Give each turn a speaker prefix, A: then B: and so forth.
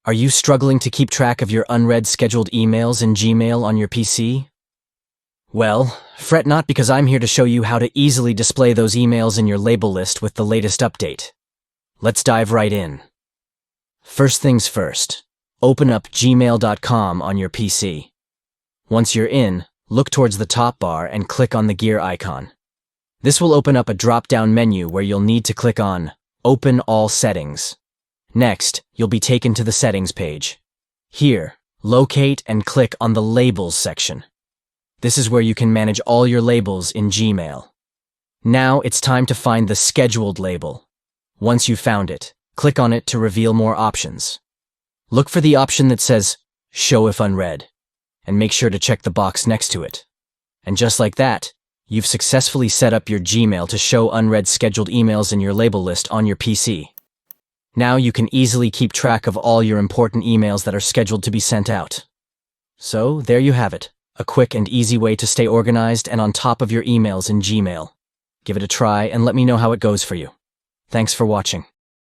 A: Are you struggling to keep track of your unread scheduled emails in Gmail on your PC? Well, fret not, because I'm here to show you how to easily display those emails in your label list with the latest update. Let's dive right in. First things first, open up gmail.com on your PC. Once you're in, look towards the top bar and click on the gear icon. This will open up a drop-down menu where you'll need to click on Open All Settings. Next, you'll be taken to the Settings page. Here, locate and click on the Labels section. This is where you can manage all your labels in Gmail. Now it's time to find the Scheduled label. Once you've found it, click on it to reveal more options. Look for the option that says Show if unread, and make sure to check the box next to it. And just like that, you've successfully set up your Gmail to show unread scheduled emails in your label list on your PC. Now you can easily keep track of all your important emails that are scheduled to be sent out. So there you have it, a quick and easy way to stay organized and on top of your emails in Gmail. Give it a try and let me know how it goes for you. Thanks for watching.